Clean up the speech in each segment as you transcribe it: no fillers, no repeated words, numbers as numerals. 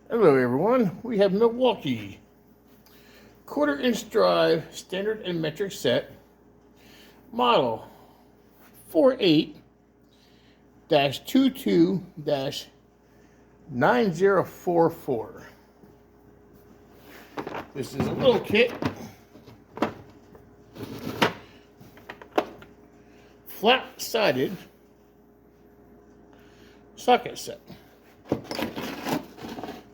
Hello everyone, we have Milwaukee quarter-inch drive standard and metric set model 48-22-9044. This is a little kit, flat-sided socket set.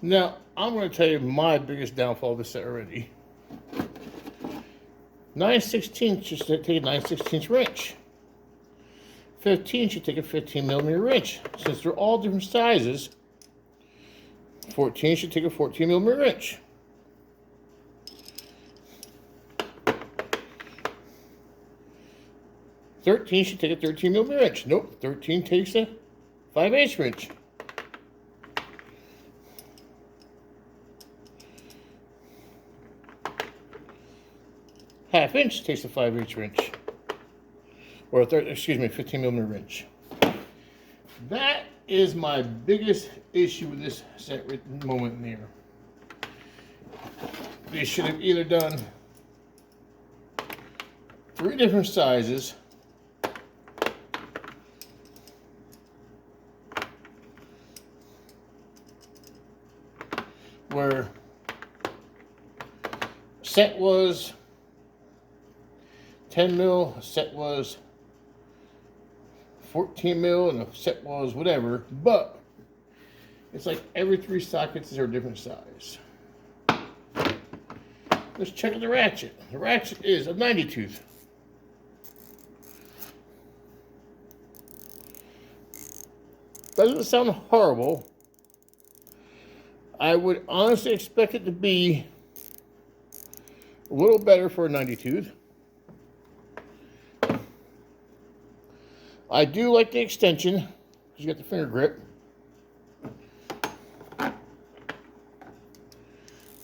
Now, I'm going to tell you my biggest downfall of this set already. 9/16 should take a 9/16 wrench. 15 should take a 15mm wrench. Since they're all different sizes, 14 should take a 14mm wrench. "13 should take a 13mm wrench. Nope, 13 takes a 5/8 wrench. "1/2" takes a 5/8 wrench, or 15mm wrench. That is my biggest issue with this set right at the moment here. They should have either done 3 different sizes, where set was 10 mil, a set was 14 mil, and a set was whatever, but it's like every 3 sockets are a different size. Let's check out the ratchet. The ratchet is a 90 tooth. Doesn't sound horrible. I would honestly expect it to be a little better for a 90 tooth. I do like the extension, because you got the finger grip.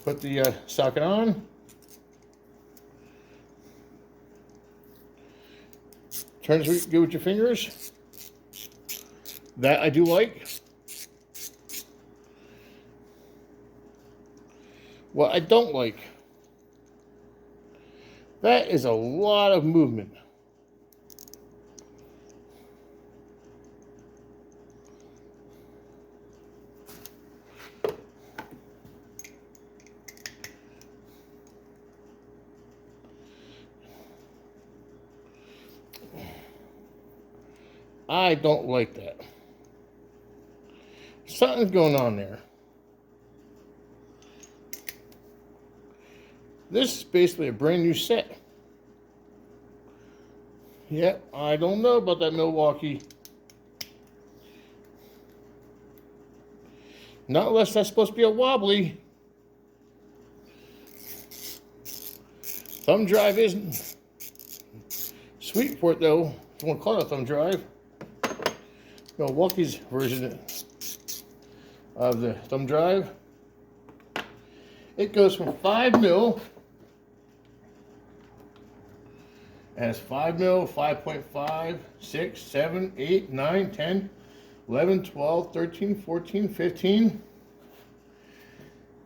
Put the socket on. Turns good with your fingers. That I do like. What I don't like, that is a lot of movement. I don't like that. Something's going on there. This is basically a brand new set. Yep, I don't know about that Milwaukee. Not unless that's supposed to be a wobbly. Thumb drive isn't sweet for it though. If you want to call it a thumb drive. Milwaukee's version of the thumb drive. It goes from 5 mil. It has 5 mil, 5.5, 6, 7, 8, 9, 10, 11, 12, 13, 14, 15.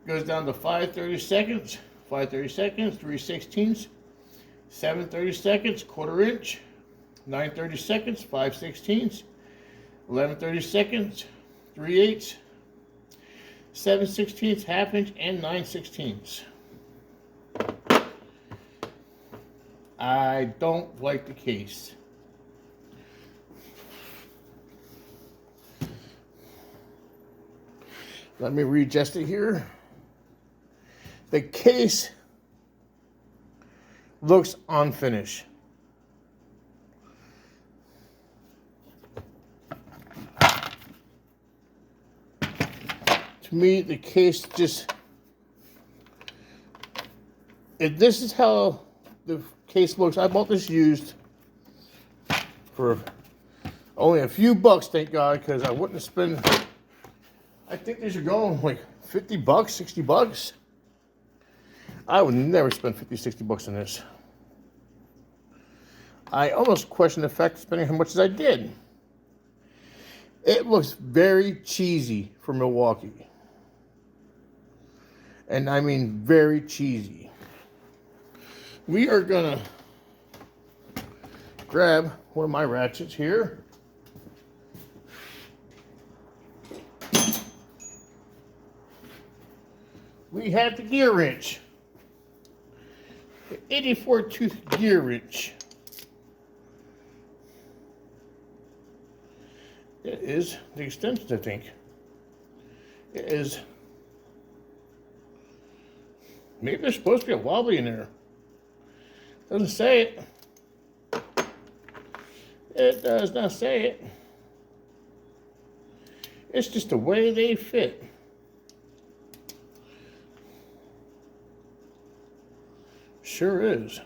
Goes down to 5/32, 5/32, 3/16, 7/32, quarter-inch, 9/32, 5/16, 11/32, 3/8, 7/16, 1/2 inch, and 9/16. I don't like the case. Let me readjust it here. The case looks unfinished. To me, the case just... If this is how the case looks, I bought this used for only a few bucks, thank God, because I wouldn't have spent... I think these are going like 50 bucks, 60 bucks. I would never spend 50, 60 bucks on this. I almost question the fact of spending how much as I did. It looks very cheesy for Milwaukee. And I mean very cheesy. We are gonna grab one of my ratchets here. We have the gear wrench. The 84 tooth gear wrench. It is the extension, I think. It is. Maybe there's supposed to be a wobbly in there. Doesn't say it. It does not say it. It's just the way they fit. Sure is.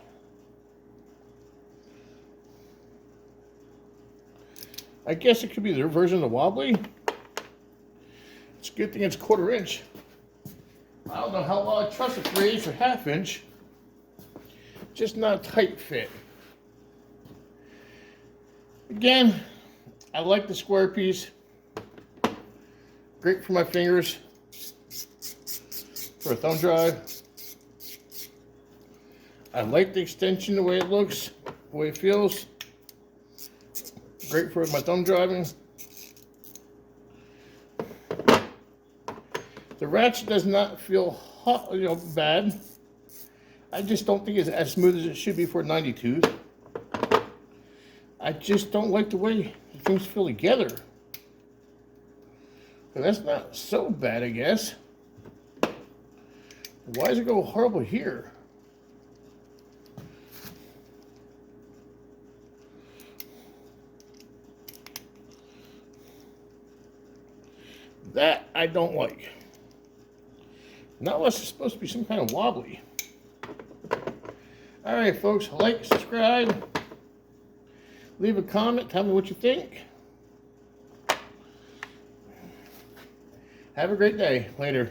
I guess it could be their version of wobbly. It's a good thing it's 1/4 inch. I don't know how well I trust a 3/8 or 1/2 inch. Just not a tight fit. Again, I like the square piece. Great for my fingers. For a thumb drive. I like the extension, the way it looks, the way it feels. Great for my thumb driving. The ratchet does not feel hot, bad. I just don't think it's as smooth as it should be for a 90 tooth. I just don't like the way things feel together. But that's not so bad, I guess. Why does it go horrible here? That I don't like. Not unless it's supposed to be some kind of wobbly. Alright folks, like, subscribe, leave a comment, tell me what you think. Have a great day. Later.